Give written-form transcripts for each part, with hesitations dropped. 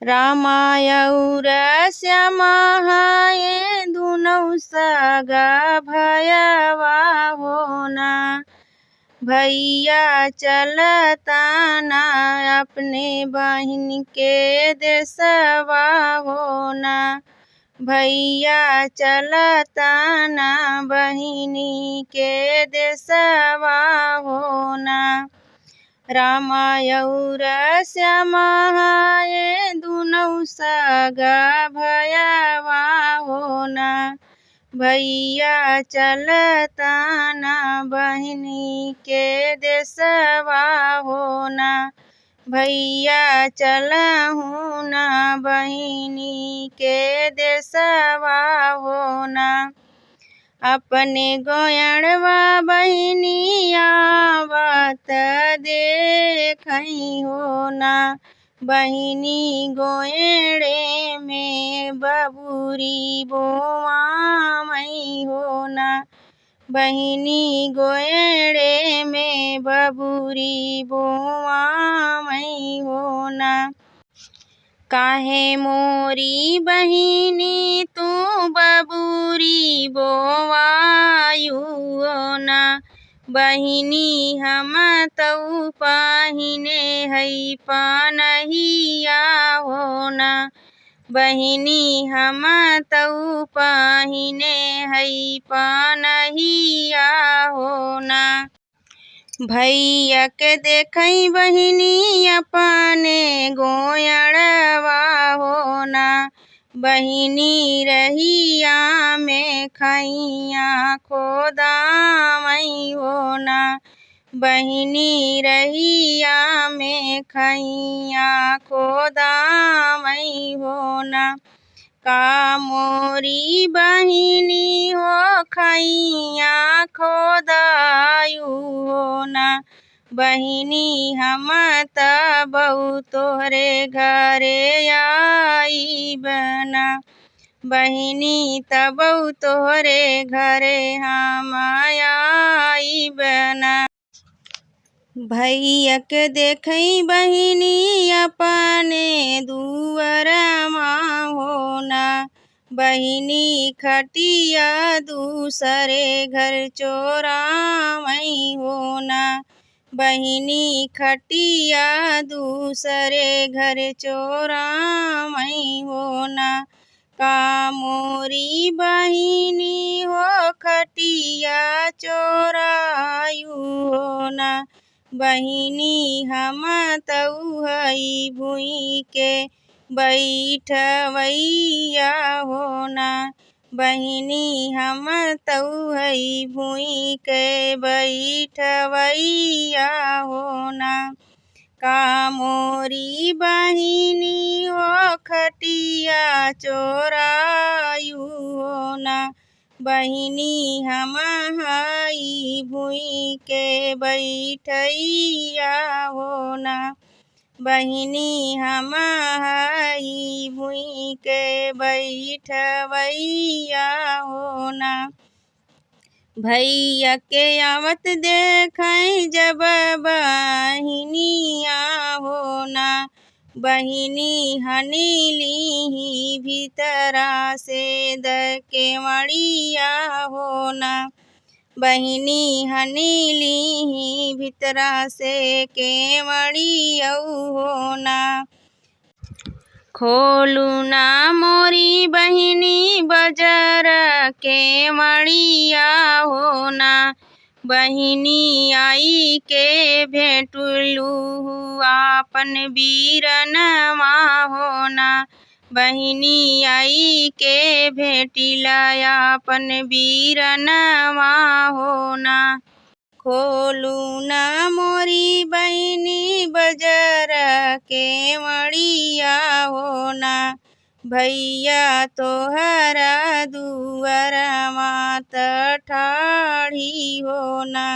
रामायौर श्यामा ये दुनौ सगा भयवा होना। भैया चलता ना अपने बहिन के देशवा होना। भैया चलता ना बहिनी के देशवा होना। रामायौर श्यामा ये दुनौ सगा भयवा होना। भैया चलता ना बहिनी के देशवा होना। भैया चलहूँ ना बहिनी के देशवा होना। अपने गोयणवा बहिनी आवत देखई होना। बहिनी गोयड़े में बबूरी बोआमई होना। बहिनी गोयड़े में बबूरी बोआमई होना। काहे मोरी बहिनी तू बबूरी बोवायु होना। बहिनी हम तऊ पाहिने हई पानहिया होना। बहिनी हम तऊ पाहिने हई पानहिया होना। भैया के देखई बहिनी अपने गोयड़वा होना। बहिनी रहिया में खैया खोदामई होना। बहिनी रहिया में खैया खोदामई होना। का मोरी बहिनी हो खैया खोदायु होना। बहिनी हम तबऊ तोहरे घरे आई बना। बहिनी तबऊ तोहरे घरे हम आई बना। भैया के देखई बहिनी अपने दुअरमा होना। बहिनी खटिया दूसरे घर चोरामई होना। बहिनी खटिया दूसरे घर चोरामई होना। का मोरी बहिनी हो खटिया चोरायु होना। बहिनी हम तऊ हई भुई के बैठवैया होना। बहिनी हम तऊ हई भुई के बैठवैया होना। का मोरी बहिनी हो खटिया चोरायु होना। बहिनी हम हई भुई के बैठैया होना। बहिनी हम हई भुई के बैठवैया होना। भैया के आवत देखई जब बहिनिया होना। बहिनी हनीली भीतरा से दकेवड़िया होना। बहिनी हनीली भीतरा से केवड़ियऊ होना। खोलू ना मोरी बहिनी बजर के मड़िया होना। बहिनी आई के भेटुलू आपन बीरनवा होना। बहिनी आई के भेटिला आपन बीरनवा होना। खोलू ना मोरी बहिनी बजर के मड़िया होना। भैया तोहरा दुअरमा त ठाढ़ी होना।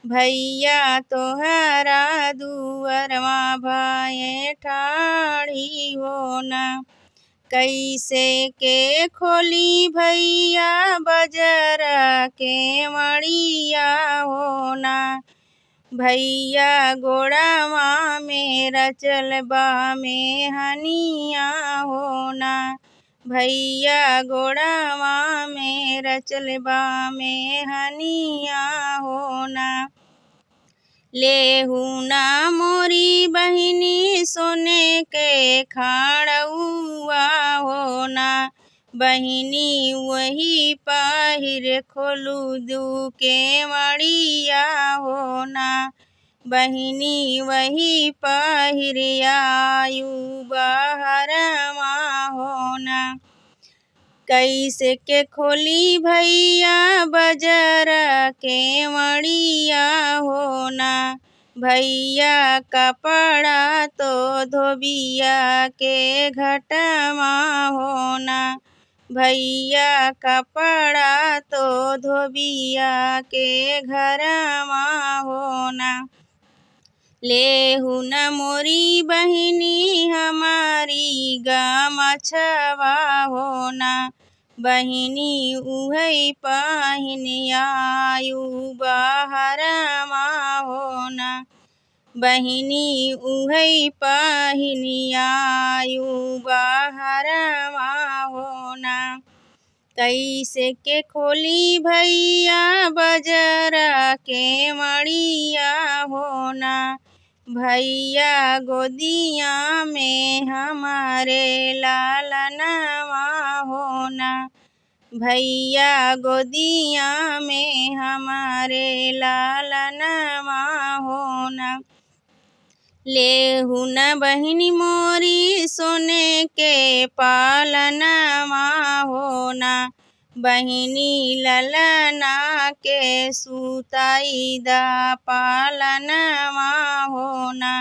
भैया तोहरा दुअरमा भये ठाढ़ी होना। कैसे के खोली भैया बजर के मड़िया होना। भैया गोड़ावा में रचल बा में हनिया होना। भैया गोड़ावा में रचल बा में हनिया होना। लेहू ना मोरी बहिनी सोने के खाड़उआ होना। बहिनी वही पहिर खोलू दू के मड़िया होना। बहिनी वही पहिर आयु बहरमा होना। कैसे के खोली भैया बजर के मड़िया होना। भैया कपड़ा तो धोबिया के घटमा होना। भैया कपड़ा तो धोबिया के घरमा होना। लेहू न मोरी बहिनी हमारी गमछवा होना। बहिनी उहै पहिन आयु बहरमा होना। बहिनी उहै पहिन आयु बहरमा होना। कैसे के खोली भैया बजर के मड़िया होना। भैया गोदिया में हमारे लालनवा होना। भैया गोदिया में हमारे लालनवा होना। लेहू न बहिनी मोरी सोने के पालनवा होना। बहिनी ललना के सुताई दा पालनवा होना।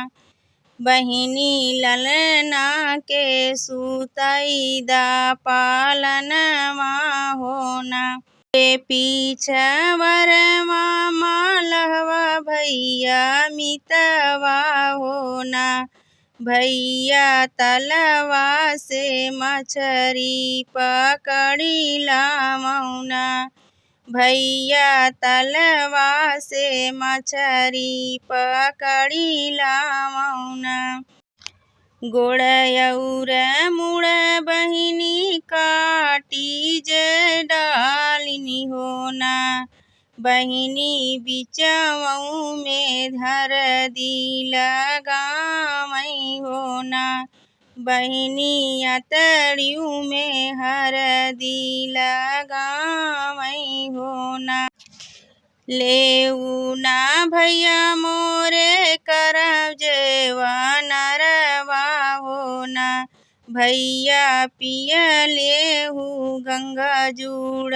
बहिनी ललना के सुताई दा पालनवा होना। पीछवरवा मालहवा भैया मितवा होना। भैया तलवा से मछरी पकड़िला मौना। भैया तलवा से मछरी पकड़िला मौना। गोड़यौर मुड़ बहिनी काटी जे डालिनी होना। बहिनी बिचवऊ में धर दी लगामई होना। बहिनी अतड़ियू में हर दी लगामई होना। लेऊ ना भैया मोरे करब जेवा नरवा होना। भैया पिया लेहू गंगा जुड़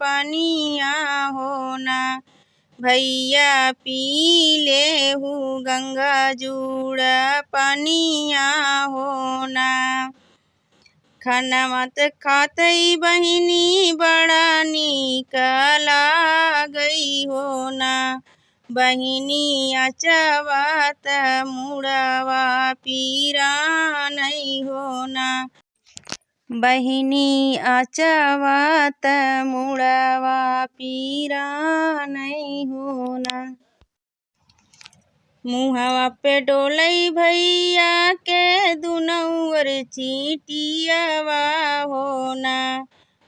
पनिया होना। भैया पी लेहू गंगा जुड़ पनिया होना। खाना मत खातई बहिनी बड़ा नीक लागई होना। बहिनी अचवत मुड़वा पीरानई होना। बहिनी अचवत मुड़वा पीरानई होना। मुहवा पे डोलई भैया के दुनौर चीटियावा होना।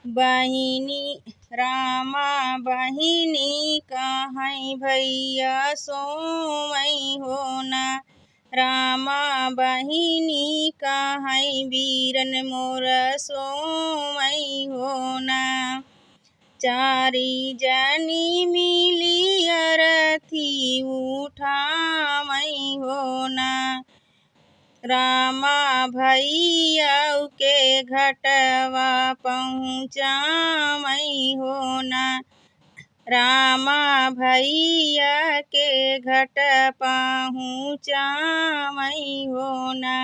बहिनी रामा बहिनी कहई भैया सोमई होना। रामा बहिनी कहई बीरन मोर सोमई होना। चारी जनी मिली अरथी उठामई होना। रामा भैया के घटवा पहुँचामई होना। रामा भैया के घट पहुँचामई होना।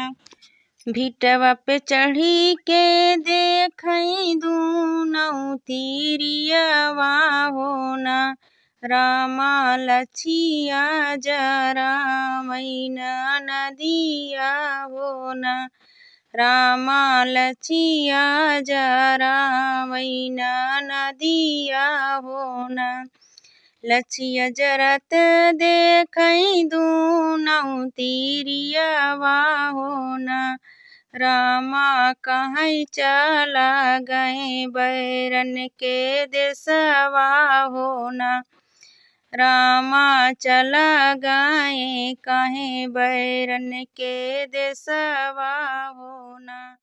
भिटवा पे चढ़ी के देखई दूनौ तीरियवा होना। रामा लछिया जरामई नदिया होना। रामा लछिया जरामई नदिया होना। लचिया जरत देखई दूनौ तीरियावा होना। रामा कहीं चला गए बैरन के देशवा होना। रामा चला गए कहीं बैरन के देशवा होना।